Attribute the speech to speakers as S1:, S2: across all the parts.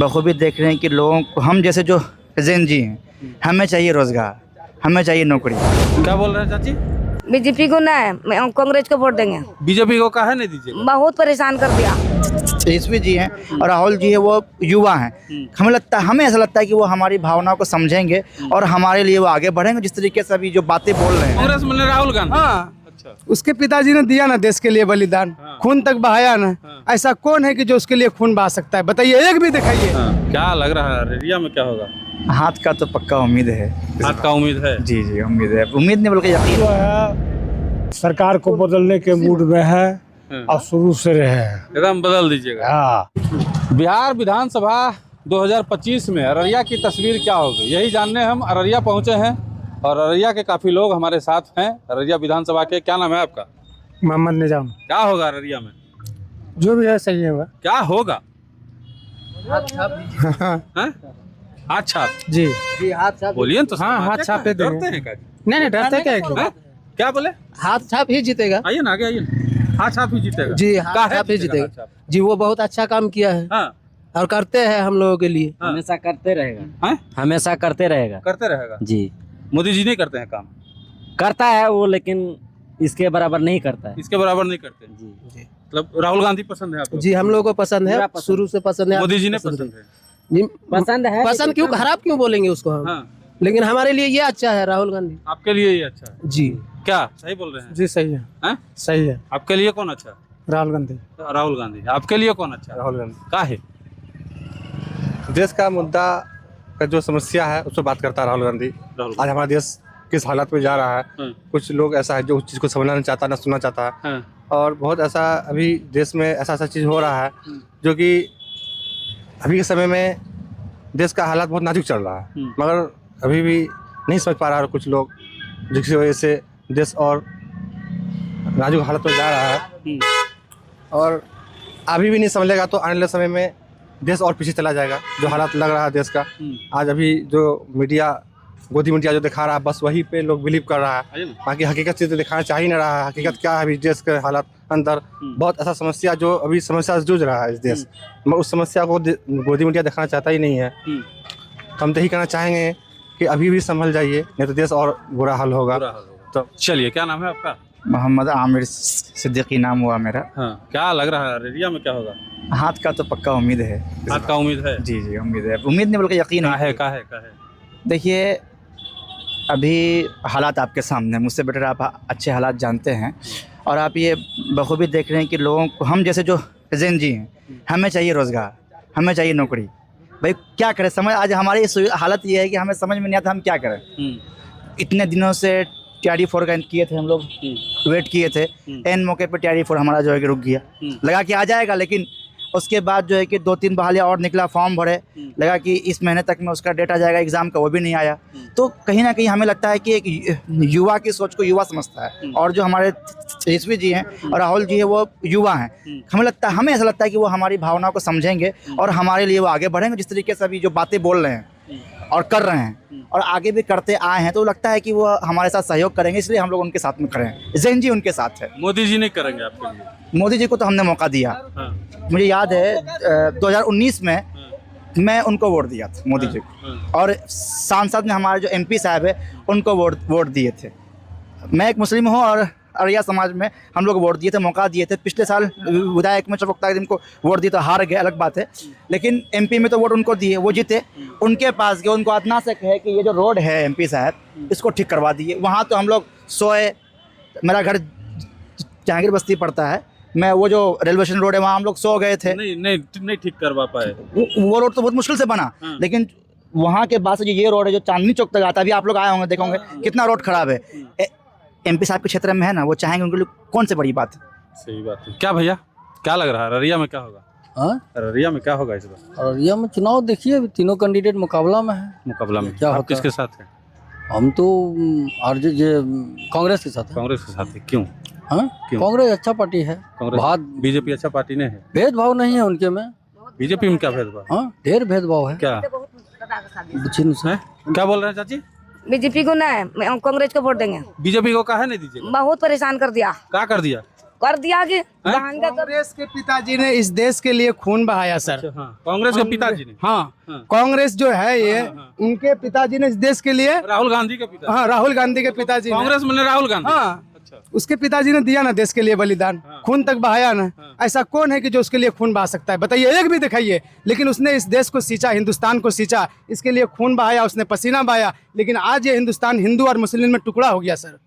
S1: बखूबी देख रहे हैं कि लोगों को, हम जैसे जो जेन जी हैं, हमें चाहिए रोजगार, हमें चाहिए नौकरी।
S2: क्या बोल रहे हैं चाची?
S3: बीजेपी को ना है, कांग्रेस को वोट देंगे।
S2: बीजेपी को काहे नहीं दीजिएगा?
S3: बहुत परेशान कर दिया।
S1: तेजस्वी जी हैं और राहुल जी है, वो युवा हैं। हमें ऐसा लगता है कि वो हमारी भावनाओं को समझेंगे और हमारे लिए वो आगे बढ़ेंगे। जिस तरीके से अभी जो बातें बोल रहे हैं,
S2: कांग्रेस में राहुल गांधी।
S4: हाँ,
S2: अच्छा।
S4: उसके पिताजी ने दिया ना देश के लिए बलिदान, खून तक बहाया ना। ऐसा कौन है कि जो उसके लिए खून बहा सकता है? बताइए, एक भी दिखाइए।
S2: क्या लग रहा है अररिया में क्या होगा?
S1: हाथ का तो पक्का उम्मीद है।
S2: हाथ का उम्मीद है?
S1: जी जी, उम्मीद है। उम्मीद नहीं बल्कि यकीन
S5: जो है सरकार को बदलने के मूड में है और शुरू से रहे हैं।
S2: एकदम बदल दीजिएगा।
S5: हाँ,
S2: बिहार विधानसभा 2025 में अररिया की तस्वीर क्या होगी, यही जानने हम अररिया पहुंचे हैं और अररिया के काफी लोग हमारे साथ हैं। अररिया विधानसभा के, क्या नाम है आपका?
S5: मोहम्मद निजाम।
S2: क्या होगा अररिया में?
S5: जो भी है सही होगा।
S2: क्या होगा? हैं? हाथ छाप
S5: जी
S4: जी, हाथ छाप।
S2: बोलिए तो।
S5: हाँ, हाथ छाप पे देंगे।
S2: डरते हैं क्या?
S4: नहीं डरते क्या है?
S2: हैं? क्या बोले?
S4: हाथ छाप ही जीतेगा।
S2: आइए ना, आगे आइए। हाथ छाप ही जीतेगा।
S4: जी, हाथ
S2: काहे
S4: छाप ही जीतेगा।
S2: हाथ छाप?
S4: जी, वो बहुत अच्छा काम किया है
S2: हाँ,
S4: और करते हैं हम लोगों के लिए।
S2: हाँ।
S6: हमेशा करते रहेगा।
S2: हैं?
S6: हमेशा करते रहेगा
S2: करते रहेगा।
S6: जी।
S2: मोदी जी नहीं करते हैं काम?
S6: करता है वो, लेकिन इसके बराबर नहीं करता है।
S2: इसके बराबर नहीं करते।
S6: जी।
S2: मतलब राहुल गांधी पसंद है आपको?
S4: जी, हम लोगों को पसंद है,
S6: पूरा पसंद।
S4: शुरू से पसंद है।
S2: मोदी जी ने पसंद है।
S4: जी,
S6: पसंद है,
S4: पसंद क्यों, खराब क्यों बोलेंगे उसको हम?
S2: हाँ,
S4: लेकिन हमारे लिए ये अच्छा है, राहुल गांधी।
S2: आपके लिए ये अच्छा है।
S4: जी
S2: क्या सही बोल रहे हैं?
S5: जी सही है,
S2: हैं?
S5: सही है।
S2: आपके लिए कौन अच्छा है?
S5: राहुल गांधी।
S2: राहुल गांधी। आपके लिए कौन अच्छा है?
S7: राहुल गांधी।
S2: का है?
S7: देश का मुद्दा का जो समस्या है उस पर बात करता है राहुल गांधी।
S2: राहुल
S7: आज हमारा देश किस हालत में जा रहा है,
S2: हाँ।
S7: कुछ लोग ऐसा है जो उस चीज़ को समझना नहीं चाहता, ना सुनना चाहता है।
S2: हाँ।
S7: और बहुत ऐसा अभी देश में ऐसा चीज़ हो रहा है जो कि अभी के समय में देश का हालात बहुत नाजुक चल रहा है, मगर अभी भी नहीं समझ पा रहा है कुछ लोग, जिसकी वजह से देश और नाजुक हालत में जा रहा है। और अभी भी नहीं समझेगा तो आने वाले समय में देश और पीछे चला जाएगा। जो हालात लग रहा है देश का, आज अभी जो मीडिया, गोदी मीडिया जो दिखा रहा है, बस वही पे लोग बिलीव कर रहा है। बाकी हकीकत चीज़ तो दिखाना चाह ही नहीं रहा है। हकीकत क्या है अभी देश के हालात अंदर, बहुत ऐसा समस्या जो अभी समस्या से जूझ रहा है इस देश, मगर उस समस्या को गोदी मीडिया दिखाना चाहता ही नहीं है। तो हम तो यही कहना चाहेंगे कि अभी भी संभल जाइए, नहीं तो देश और बुरा हाल होगा।
S2: तो चलिए, क्या नाम है आपका?
S1: मोहम्मद आमिर सिद्दीकी नाम हुआ मेरा।
S2: हाँ। क्या लग रहा है अररिया में क्या होगा?
S1: हाथ का तो पक्का उम्मीद है।
S2: हाथ का उम्मीद है?
S1: जी जी, उम्मीद है। उम्मीद नहीं बल्कि यकीन
S2: का है?
S1: है।
S2: का है? का है?
S1: देखिए, अभी हालात आपके सामने हैं, मुझसे बेटर आप अच्छे हालात जानते हैं और आप ये बखूबी देख रहे हैं कि लोगों को, हम जैसे जो जेन जी हैं, हमें चाहिए रोज़गार, हमें चाहिए नौकरी। भाई क्या करें, समझ आज हमारी हालत ये है कि हमें समझ में नहीं आता हम क्या करें। इतने दिनों से TRD 4 का किए थे हम लोग, वेट किए थे, एन मौके पर TRD 4 हमारा जो है कि रुक गया। लगा कि आ जाएगा, लेकिन उसके बाद जो है कि 2-3 बहालियाँ और निकला, फॉर्म भरे, लगा कि इस महीने तक में उसका डेट आ जाएगा एग्ज़ाम का, वो भी नहीं आया। तो कहीं ना कहीं हमें लगता है कि एक युवा की सोच को युवा समझता है और जो हमारे तेजस्वी जी हैं और राहुल जी है, वो युवा हैं। हमें ऐसा लगता है कि वो हमारी भावनाओं को समझेंगे और हमारे लिए वो आगे बढ़ेंगे। जिस तरीके से अभी जो बातें बोल रहे हैं और कर रहे हैं और आगे भी करते आए हैं, तो लगता है कि वो हमारे साथ सहयोग करेंगे, इसलिए हम लोग उनके साथ में खड़े हैं। जैन जी उनके साथ है।
S2: मोदी जी नहीं करेंगे आपके लिए?
S1: मोदी जी को तो हमने मौका दिया।
S2: हाँ।
S1: मुझे याद है 2019 में मैं उनको वोट दिया था, मोदी जी को, और सांसद में हमारे जो MP साहब है उनको वोट दिए थे। मैं एक मुस्लिम हूँ और अररिया समाज में हम लोग वोट दिए थे, मौका दिए थे। पिछले साल विधायक में चौबक्ता को वोट दिए तो हार गए, अलग बात है, लेकिन MP में तो वोट उनको दिए, वो जीते। उनके पास गए, उनको अदना से कहे कि ये जो रोड है MP साहब, इसको ठीक करवा दिए। वहाँ तो हम लोग सोए। मेरा घर जहांगीर बस्ती पड़ता है, मैं वो जो रेलवे स्टेशन रोड है वहाँ हम लोग सो गए थे।
S2: नहीं ठीक करवा पाए।
S1: वो रोड तो बहुत मुश्किल से बना, लेकिन वहाँ के बाद से जो ये रोड है जो चांदनी चौक तक आता है, अभी आप लोग आए होंगे, देखोगे कितना रोड खराब है। MP साहब के क्षेत्र में है ना, वो चाहेंगे, उनके लिए कौन सी बड़ी बात है।
S2: सही बात है। क्या भैया, क्या लग रहा है अररिया में क्या होगा? अररिया में क्या होगा इस बार?
S8: अररिया में चुनाव देखिए, अभी तीनों कैंडिडेट मुकाबला में है।
S2: मुकाबला में
S8: क्या
S2: आप
S8: होता
S2: किसके साथ हैं?
S8: हम तो कांग्रेस के साथ है।
S2: कांग्रेस के साथ है। क्यों?
S8: हाँ,
S2: क्यों?
S8: कांग्रेस अच्छा पार्टी है।
S2: कांग्रेस। बीजेपी अच्छा पार्टी नहीं है?
S8: भेदभाव नहीं है उनके में।
S2: बीजेपी में क्या भेदभाव?
S8: हाँ, ढेर भेदभाव है।
S2: क्या क्या बोल रहे हैं चाची?
S3: बीजेपी को ना है, कांग्रेस को वोट देंगे।
S2: बीजेपी को काहे नहीं दीजिएगा?
S3: बहुत परेशान कर दिया।
S2: क्या कर दिया?
S3: कर दिया कि बहन का तो
S4: कांग्रेस के पिताजी ने इस देश के लिए खून बहाया सर।
S2: हाँ, कांग्रेस के पिताजी ने।
S4: हाँ,
S2: हाँ।
S4: कांग्रेस जो है ये उनके पिताजी ने इस देश के लिए,
S2: राहुल गांधी के पिता।
S4: हाँ राहुल गांधी के पिताजी ने,
S2: कांग्रेस में राहुल गांधी।
S4: हाँ
S2: अच्छा।
S4: उसके पिताजी ने दिया ना देश के लिए बलिदान, खून तक बहाया ना। ऐसा कौन है कि जो उसके लिए खून बहा सकता है? बताइए, एक भी दिखाइए। लेकिन उसने इस देश को सींचा, हिंदुस्तान को सींचा, इसके लिए खून बहाया, उसने पसीना बहाया। लेकिन आज ये हिंदुस्तान हिंदू और मुस्लिम में टुकड़ा हो गया सर,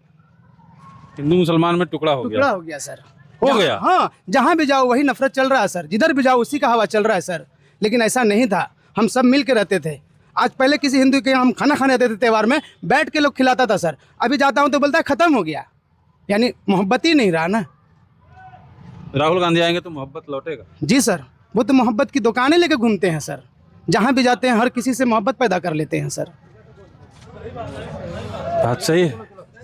S2: हिंदू मुसलमान में टुकड़ा हो
S4: टुकड़ा
S2: गया।
S4: हो गया सर।
S2: हो गया।
S4: हाँ, जहाँ भी जाओ वही नफरत चल रहा है सर, जिधर भी जाओ उसी का हवा चल रहा है सर। लेकिन ऐसा नहीं था, हम सब मिल के रहते थे। आज पहले किसी हिंदू के यहाँ हम खाना खाने आते थे त्योहार में, बैठ के लोग खिलाता था सर। अभी जाता हूँ तो बोलता है खत्म हो गया, यानी मोहब्बत ही नहीं रहा ना।
S2: राहुल गांधी आएंगे तो मोहब्बत लौटेगा।
S4: जी सर, वो तो मोहब्बत की दुकानें लेके घूमते हैं सर, जहाँ भी जाते हैं हर किसी से मोहब्बत पैदा कर लेते हैं सर।
S2: बात सही है।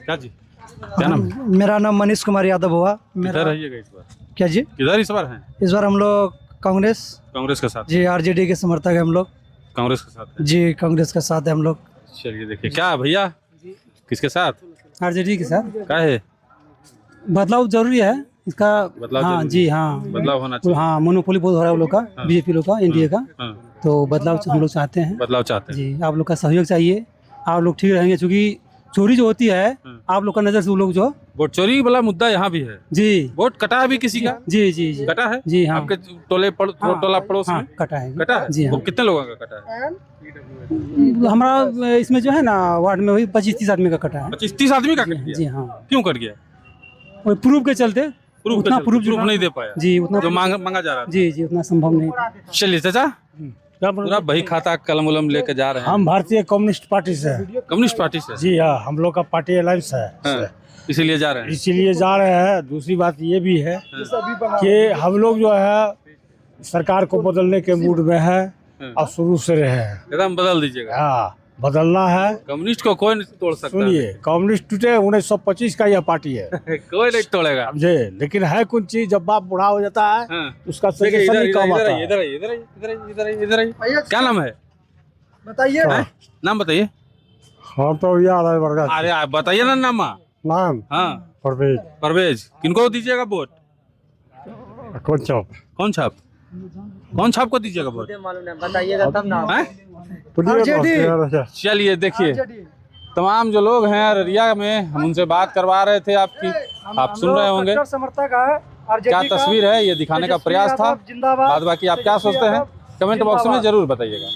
S2: क्या जी, क्या नाम है?
S8: मेरा नाम मनीष कुमार यादव हुआ।
S2: किधर रहिएगा इस बार?
S8: क्या जी?
S2: किधर इस बार हैं?
S8: इस बार हम लोग कांग्रेस
S2: कांग्रेस के साथ।
S8: जी, आरजेडी के समर्थक है हम लोग
S2: कांग्रेस के साथ हैं।
S8: जी, कांग्रेस का साथ है हम लोग,
S2: चलिए देखिए क्या भैया, किसके साथ?
S8: आरजेडी के साथ।
S2: क्या है?
S8: बदलाव जरूरी है इसका।
S2: बदलाव
S8: हाँ
S2: जरूरी
S8: जी, हाँ
S2: बदलाव होना चाहिए।
S8: हाँ, मोनोपोली बहुत हो रहा है वो लोग का, बीजेपी लोग का, एनडीए का।
S2: हाँ,
S8: तो बदलाव हम लोग चाहते हैं
S2: बदलाव चाहते हैं।
S8: जी। आप लोग का सहयोग चाहिए, आप लोग ठीक रहेंगे, क्योंकि चोरी जो होती है आप लोग का नजर से वो लोग जो
S2: वोट चोरी वाला मुद्दा यहाँ भी है।
S8: जी
S2: वोट कटा है भी किसी का?
S8: जी जी जी
S2: कटा है
S8: जी। हाँ,
S2: आपके टोला पड़ोस
S8: हाँ
S2: में
S8: कटा है।
S2: कटा है।
S8: जी हाँ।
S2: वो कितने लोगों का कटा है?
S8: हमारा इसमें जो है ना वार्ड में वही 25-30 आदमी का कटा है।
S2: 25-30 आदमी का कट
S8: जी
S2: गया।
S8: हाँ,
S2: क्यों कट गया?
S8: वो प्रूफ के चलते, उतना प्रूफ
S2: प्रूफ नहीं दे पाया
S8: जी, उतना
S2: जो मांगा जा रहा था।
S8: जी जी उतना संभव नहीं था।
S2: चलिए चाचा, पूरा बही खाता कलम उलम लेके जा रहे हैं।
S5: हम भारतीय कम्युनिस्ट पार्टी से हैं।
S2: कम्युनिस्ट पार्टी से?
S5: जी हाँ, हम लोग का पार्टी अलायंस है,
S2: हाँ, इसीलिए जा रहे हैं।
S5: इसीलिए जा रहे हैं। दूसरी बात ये भी है कि हम लोग जो है सरकार को बदलने के मूड में है और शुरू से रहे हैं।
S2: एकदम बदल दीजिएगा।
S5: हाँ, बदलना है।
S2: कम्युनिस्ट को कोई नहीं तोड़ सकता।
S5: सुनिए, कम्युनिस्ट टूटे 1925 का यह पार्टी है,
S2: कोई नहीं तोड़ेगा।
S5: समझे। लेकिन है कुछ चीज, जब बाप बूढ़ा हो जाता है
S2: हाँ।
S5: उसका
S2: देखिए,
S5: सजेशन
S2: इधर
S5: नहीं काम
S2: इधर
S5: आता
S2: आइए,
S5: है।
S2: इधर आइए, इधर आइए, इधर आइए, इधर आइए, इधर आइए। क्या नाम है?
S4: बताइए।
S2: नाम बताइए।
S5: हाँ तो याद है वर्गा
S2: अरे आप बताइए ना नाम।
S5: नाम
S2: हाँ,
S5: परवेज
S2: परवेज। किनको दीजिएगा वोट?
S5: कौन चौक
S2: कौन छाप? कौन छाप को दीजिएगा वोट?
S3: बताइएगा तब ना।
S2: हैं?
S5: आरजेडी।
S2: चलिए देखिए, तमाम जो लोग हैं अररिया में, हम उनसे बात करवा रहे थे आपकी, आप सुन रहे होंगे।
S4: समर्थक है,
S2: क्या तस्वीर है ये दिखाने का प्रयास था। बाद बाकी आप क्या सोचते हैं कमेंट बॉक्स में जरूर बताइएगा।